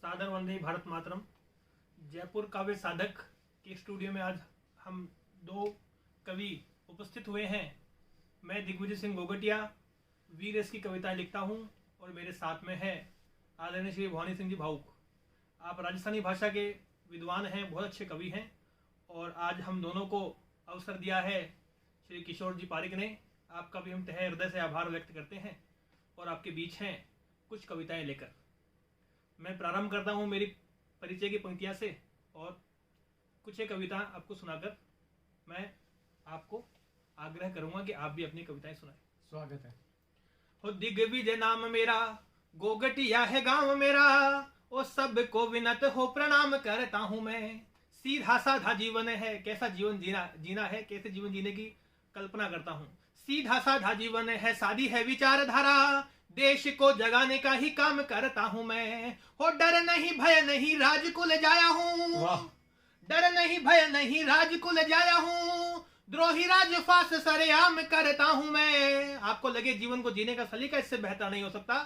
सादर वंदे भारत मातरम। जयपुर काव्य साधक के स्टूडियो में आज हम दो कवि उपस्थित हुए हैं। मैं दिग्विजय सिंह गोगटिया वीर रस की कविताएं लिखता हूं और मेरे साथ में है आदरणीय श्री भवानी सिंह जी भावुक। आप राजस्थानी भाषा के विद्वान हैं, बहुत अच्छे कवि हैं और आज हम दोनों को अवसर दिया है श्री किशोर जी पारिक ने। आपका भी हम तहे हृदय से आभार व्यक्त करते हैं और आपके बीच हैं कुछ कविताएं लेकर। मैं प्रारंभ करता हूं मेरी परिचय की पंक्तियां से और कुछ एक कविता आपको सुनाकर मैं आपको आग्रह करूंगा कि आप भी अपनी कविताएं सुनाएं। स्वागत है। हो दिग्विजय नाम मेरा, गोगटिया है गांव मेरा, ओ सब को विनत हो प्रणाम करता हूं मैं। सीधा साधा जीवन है, कैसा जीवन जीना है, कैसे जीवन जीने की कल्पना करता हूं। सीधा साधा जीवन है, सादी है विचारधारा, देश को जगाने का ही काम करता हूं मैं। हो डर नहीं भय नहीं राजकुल जाया हूं, डर नहीं भय नहीं राजकुल जाया हूं, द्रोही राजफास सरेआम करता हूं मैं। आपको लगे जीवन को जीने का सलीका इससे बेहतर नहीं हो सकता,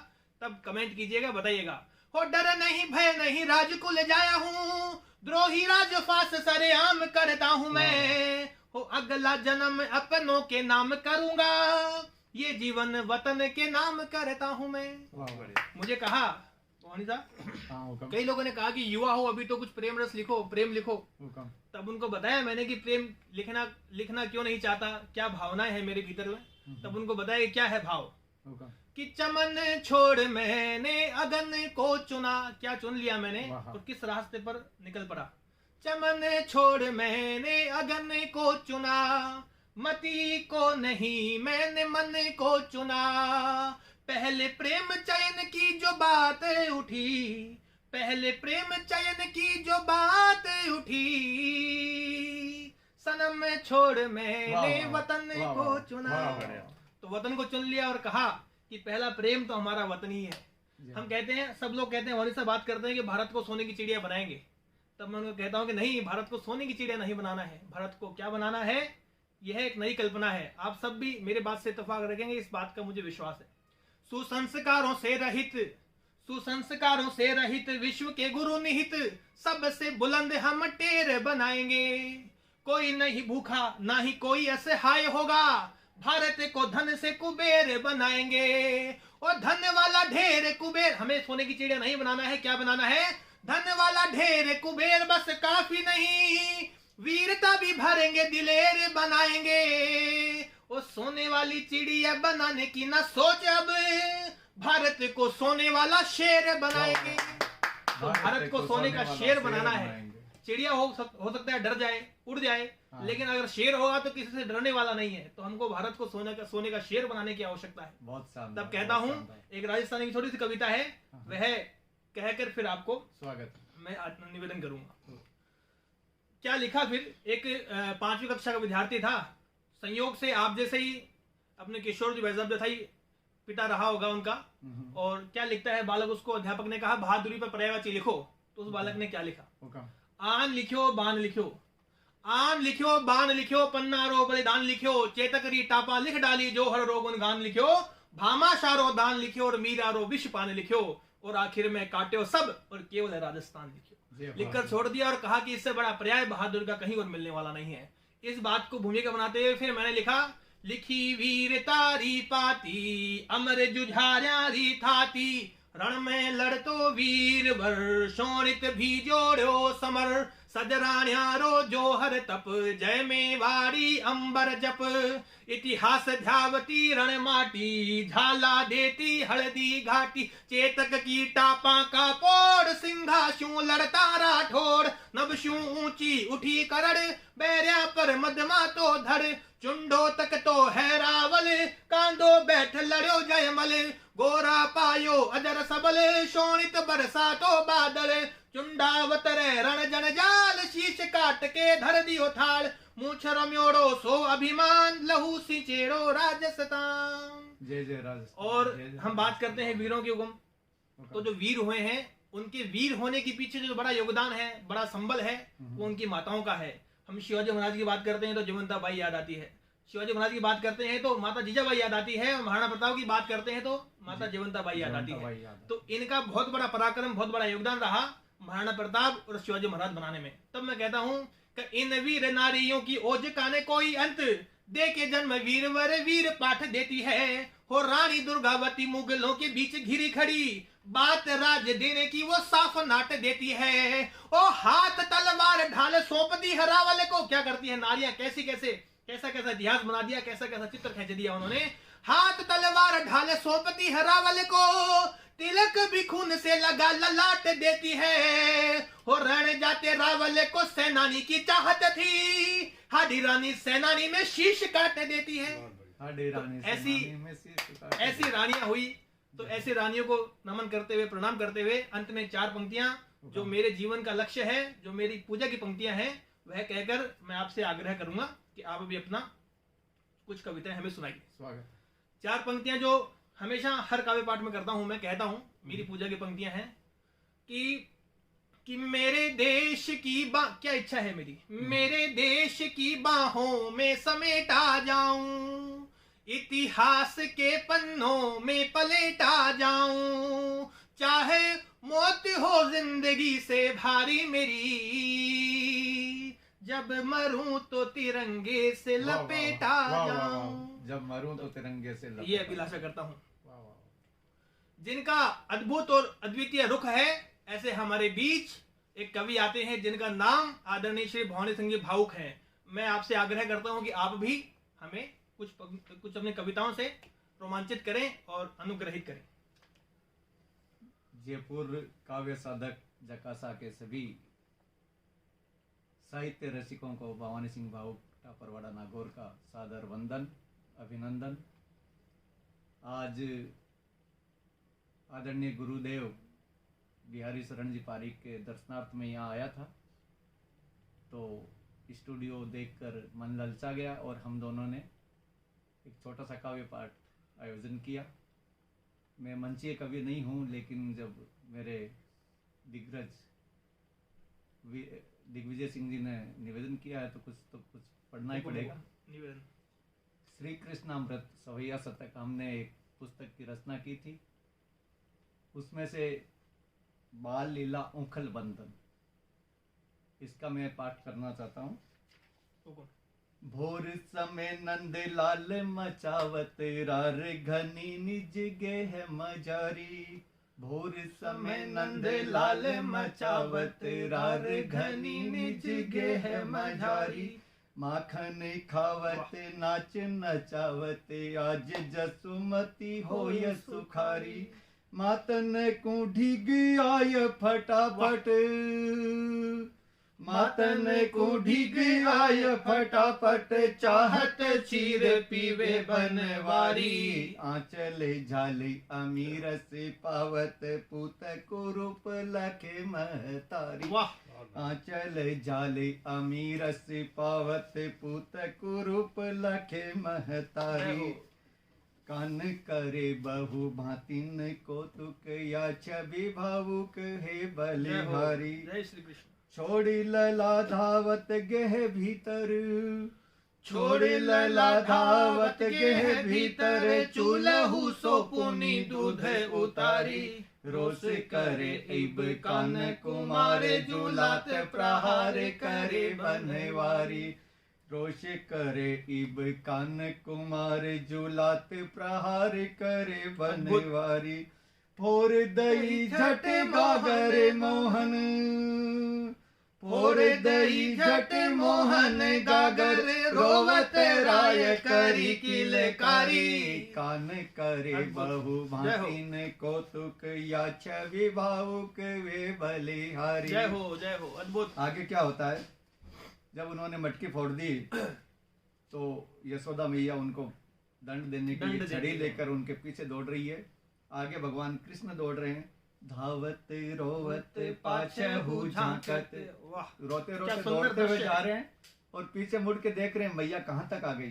तब कमेंट कीजिएगा, बताइएगा। हो डर नहीं भय नहीं राजकुल जाया हूं, द्रोही राजफास सरेआम करता हूं मैं। हो अगला जन्म अपनों के नाम करूंगा, ये जीवन वतन के नाम करता हूं मैं। मुझे कहा कई लोगों ने कहा कि युवा हो, अभी तो कुछ प्रेम रस लिखो, प्रेम लिखो। तब उनको बताया मैंने कि प्रेम लिखना क्यों नहीं चाहता, क्या भावनाएं है मेरे भीतर में। तब उनको बताया क्या है भाव, कि चमन छोड़ मैंने अगन को चुना। क्या चुन लिया मैंने और किस रास्ते पर निकल पड़ा। चमन छोड़ मैंने अगन को चुना, मति को नहीं मैंने मन को चुना। पहले प्रेम चयन की जो बात उठी, पहले प्रेम चयन की जो बात उठी, सनम छोड़ मैंने वतन को चुना। तो वतन को चुन लिया और कहा कि पहला प्रेम तो हमारा वतन ही है। हम कहते हैं, सब लोग कहते हैं, वही बात करते हैं कि भारत को सोने की चिड़िया बनाएंगे। तब मैं उनको कहता हूं कि नहीं, भारत को सोने की चिड़िया नहीं बनाना है। भारत को क्या बनाना है, यह एक नई कल्पना है। आप सब भी मेरे बात से इत्तेफाक रखेंगे, इस बात का मुझे विश्वास है। सुसंस्कारों से रहित विश्व के गुरु निहित, सबसे बुलंद हम टेर बनाएंगे। कोई नहीं भूखा ना ही कोई असहाय होगा, भारत को धन से कुबेर बनाएंगे। और धन वाला ढेर कुबेर, हमें सोने की चिड़िया नहीं बनाना है, क्या बनाना है, धन वाला ढेर कुबेर बस काफी नहीं, वीरता भी भरेंगे दिलेर बनाएंगे। वो सोने वाली चिड़िया बनाने की ना सोच, अब भारत को सोने वाला शेर बनाएंगे। तो भारत को सोने का शेर बनाना है। चिड़िया हो सकता है डर जाए, उड़ जाए, लेकिन अगर शेर होगा तो किसी से डरने वाला नहीं है। तो हमको भारत को सोने का शेर बनाने की आवश्यकता है। बहुत तब कहता हूँ, एक राजस्थानी की छोटी सी कविता है, वह कहकर फिर आपको स्वागत मैं निवेदन करूंगा। क्या लिखा फिर, एक 5वीं कक्षा का विद्यार्थी था। संयोग से आप जैसे ही अपने किशोर जी वैजाब जैसा ही पिता रहा होगा उनका। और क्या लिखता है बालक, उसको अध्यापक ने कहा बहादुरी पर पर्यायवाची लिखो। तो उस बालक ने क्या लिखा, आन लिखो बान लिखो, आन लिखो बान लिखो, पन्ना रो बलिदान लिखो, चेतकरी टापा लिख डाली जो हर रोगन गान लिखो, भामा शारो दान लिखो और मीरा रो विष पान लिखो, और आखिर में काटे सब और केवल राजस्थान लिखो। लिखकर छोड़ दिया और कहा कि इससे बड़ा पर्याय बहादुर का कहीं और मिलने वाला नहीं है। इस बात को भूमिका बनाते हुए फिर मैंने लिखा, लिखी वीर तारी पाती, अमर जुझार्या री थाती, रण में लड़तो वीर वर, शोणित भी जोड़ो समर, सजराण्यारो जो हर तप, जय मेवाड़ी अंबर जप, इतिहास ध्यावती रण माटी, झाला देती हल्दी घाटी, चेतक की टापा का पोड़, सिंघाशू लड़ता राठौड़, नभशू ऊंची उठी करड़, बैरिया पर मदमा तो धड़, चुंडो तक तो है रावल, कांदो बैठ लड़ो जयमल, गोरा पायो अजर सबल, शोणित बरसा तो बादल, चुंडावतरे रण जन जाल, शीश काट के धर दियो थाल, मूछ रम्योड़ो सो अभिमान, लहू सिंचेड़ो राजस्थान। जय जय राजस्थान। और हम बात करते हैं वीरों के उगम। तो जो वीर हुए हैं, उनके वीर होने के पीछे जो बड़ा योगदान है, बड़ा संबल है, वो उनकी माताओं का है। हम शिवाजी महाराज की बात करते हैं तो जयवंता बाई याद आती है। शिवाजी महाराज की बात करते हैं तो माता जीजाबाई याद आती है, और महाराणा प्रताप की बात करते हैं तो माता जयवंताबाई याद आती है। तो इनका बहुत बड़ा पराक्रम, बहुत बड़ा योगदान रहा महाराणा प्रताप और शिवाजी महाराज बनाने में। तब मैं कहता हूं कि इन वीर नारियों की ओज का ने कोई अंत, दे के जन्म वीर वर वीर पाठ देती है। हो रानी दुर्गावती मुगलों के बीच घिरी खड़ी, बात राज देने की वो साफ नाट देती है। ओ हाथ तलवार ढाल सौंप दी हरावल को। क्या करती है नारियां, कैसी कैसे कैसा कैसा इतिहास बना दिया, कैसा कैसा चित्र खींच दिया उन्होंने। हाथ तलवार ढाल सौंपती हरावल को, तिलक भी खून से लगा ललाट देती है। हो रण जाते रावल को सेनानी की चाहत थी, हाडी रानी सेनानी में शीश काट देती है। ऐसी रानियां हुई। तो ऐसी रानियों को नमन करते हुए, प्रणाम करते हुए अंत में 4 पंक्तियां जो मेरे जीवन का लक्ष्य है, जो मेरी पूजा की पंक्तियां हैं, वह कहकर मैं आपसे आग्रह करूंगा कि आप भी अपना कुछ कविताएं हमें सुनाइए। स्वागत। 4 पंक्तियां जो हमेशा हर काव्य पाठ में करता हूं, मैं कहता हूं, मेरी पूजा की पंक्तियां हैं कि मेरे देश की क्या इच्छा है मेरी, मेरे देश की बाहों में समेटा जाऊं, इतिहास के पन्नों में पलेटा जाऊं, चाहे मौत हो जिंदगी से भारी मेरी, जब मरूं तो तिरंगे से लपेटा जाऊं। जब मरूं तो तिरंगे से लपेटा। ये अभिलाषा करता हूं। जिनका अद्भुत और अद्वितीय रुख है, ऐसे हमारे बीच एक कवि आते हैं जिनका नाम आदरणीय श्री भवानी सिंह जी भावुक हैं। मैं आपसे आग्रह करता हूं कि आप भी हमें कुछ अपनी कविताओं से रोमांचित करें और अनुग्रहित करें। जयपुर काव्य साधक जकासा के सभी साहित्य रसिकों को भवानी सिंह भावुक टापरवाड़ा नागौर का सादर वंदन, अभिनंदन। आज आदरणीय गुरुदेव बिहारी शरण जी पारिक के दर्शनार्थ में यहाँ आया था, तो स्टूडियो देखकर मन ललचा गया और हम दोनों ने एक छोटा सा काव्य पाठ आयोजन किया। मैं मंचीय कवि नहीं हूँ, लेकिन जब मेरे दिग्विजय सिंह जी ने निवेदन किया है तो कुछ पढ़ना ही पड़ेगा। निवेदन। श्री कृष्णामृत सवैया शतक हमने एक पुस्तक की रचना की थी, उसमें से बाल लीला उखल बंधन, इसका मैं पाठ करना चाहता हूँ। भोर समय नंद लाल मचावत रार घनी निज गेह मजारी, भोर समय नंद लाल मचावत रार घनी निज गेह मजारी, माखन खावत नाच नचावत आज जसुमती होय सुखारी, मातन कूढ़ी आय फटाफट, मातन कूढ़ी आय फटाफट, चाहत चीर पीवे बनवारी, आंचल झाली अमीर से पावत पूत कुरूप लखे महतारी, आंचल झाली अमीर से पावत पूत कुरूप लखे महतारी, कान करे बहु भातिन कौतुक या छवि भावुक है बलिहारी, जय श्री कृष्ण। छोड़ी लला धावत गेह भीतर, छोड़ी लला धावत गेह भीतर, चूलहु सो पुनी दूध उतारी, रोष करे इब कान कुमार, जुलात प्रहार करे बनवारी, रोष करे इब कान कुमार, जुलात प्रहार करे बनवारी, फोर दई झट गागर मोहन, फोर दई झट मोहन गागर, रोवत राय करी किलकारी, कान करे बहु भातिन कौतुक या छवि भावुक वे बलिहारी। जय हो, जय हो। अद्भुत। आगे क्या होता है, जब उन्होंने मटकी फोड़ दी तो यशोदा मैया उनको दंड देने के लिए छड़ी लेकर उनके पीछे दौड़ रही है। आगे भगवान कृष्ण दौड़ रहे हैं, धावत रोवत पाछहु झांकत, रोते रोते दौड़ते हुए जा रहे हैं और पीछे मुड़ के देख रहे हैं मैया कहाँ तक आ गई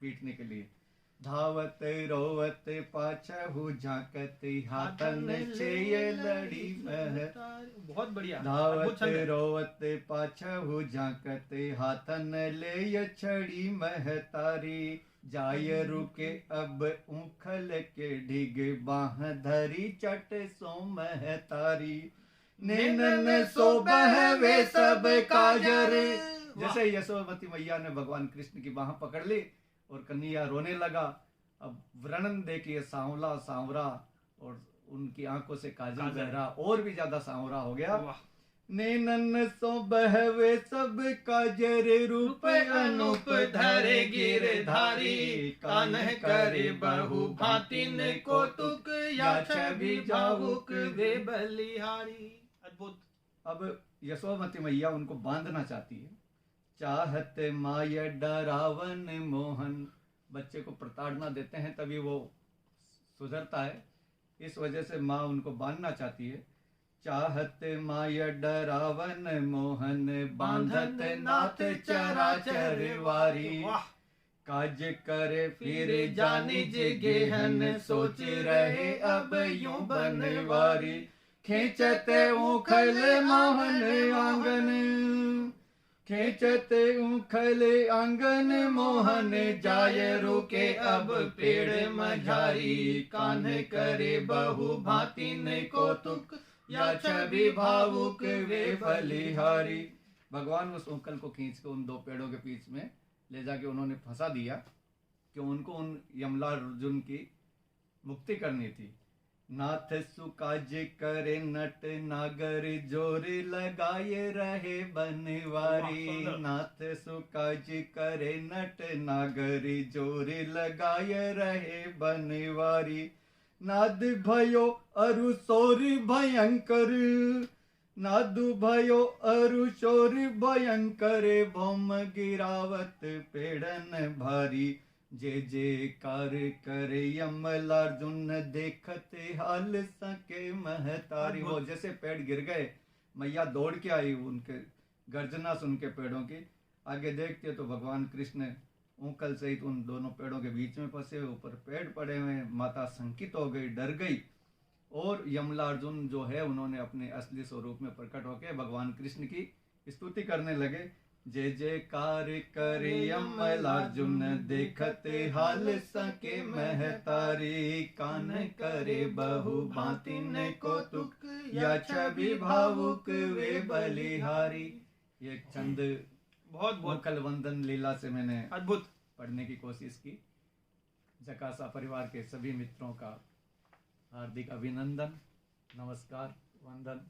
पीटने के लिए। धावत रोवत पाछहु झांकत हाथन छे लड़ी महतारी। बहुत बढ़िया। धावत रोवत पाछहु झांकत हाथन ले छड़ी महतारी। जाय रुके अब ऊखल के ढिग बाह धरी चट सो महतारी। नैनन सो बहवे सब काजर। जैसे यशोमती मैया ने भगवान कृष्ण की बाह पकड़ ली और कन्हैया रोने लगा। अब वर्णन देखिए, सांवला सांवरा, और उनकी आंखों से काजल बह रहा, और भी ज्यादा सांवरा हो गया। नैनन सो बहवे सब काजर रूप अनूप धरे गिरधारी। कान्ह करे बहु भातिन कौतुक या छवि भावुक वे बलिहारी। अद्भुत। अब यशोमती मैया उनको बांधना चाहती है। चाहत माय डरावन मोहन, बच्चे को प्रताड़ना देते हैं तभी वो सुधरता है, इस वजह से माँ उनको बांधना चाहती है। चाहत माय डरावन मोहन बांधत नाथ चराचर वारी। काज करे फिर जानिज गेहन सोच रहे अब यूं बनवारी। खींचते ऊखल मोहन आंगन, खींचते ऊखल आंगन मोहन जाय रुके अब पेड़ मझारी। कान्ह करे बहु भातिन कौतुक या छवि भावुक वे बलिहारी। भगवान उस ऊखल को खींच के उन दो पेड़ों के बीच में ले जाके उन्होंने फंसा दिया कि उनको उन यमला अर्जुन की मुक्ति करनी थी। नाथ सुकाज करे नट नागर जोर लगाए रहे बनवारी। नाथ सुकाज करे नट नागर जोर लगाए रहे बनवारी। नाद भयो अरु शोर भयंकर, नाद भयो अरु शोर भयंकर। भौम गिरावत पेड़न भारी। जे कार करे यमलार्जुन देखते हाल सके महतारी। वो जैसे पेड़ गिर गए, मैया दौड़ के आई उनके गर्जना सुन के पेड़ों की। आगे देखते तो भगवान कृष्ण ऊखल सहित उन दोनों पेड़ों के बीच में फंसे, ऊपर पेड़ पड़े हुए। माता शंकित हो गई, डर गई, और यमलार्जुन जो है उन्होंने अपने असली स्वरूप में प्रकट होकर भगवान कृष्ण की स्तुति करने लगे। जय जयकार करे यमलार्जुन देखते हाल सके महतारी। कान करे बहु भातिन कौतुक या छवि भावुक वे बलिहारी। ये चंद बहुत ऊखल वंदन लीला से मैंने अद्भुत पढ़ने की कोशिश की। जकासा परिवार के सभी मित्रों का हार्दिक अभिनंदन, नमस्कार, वंदन।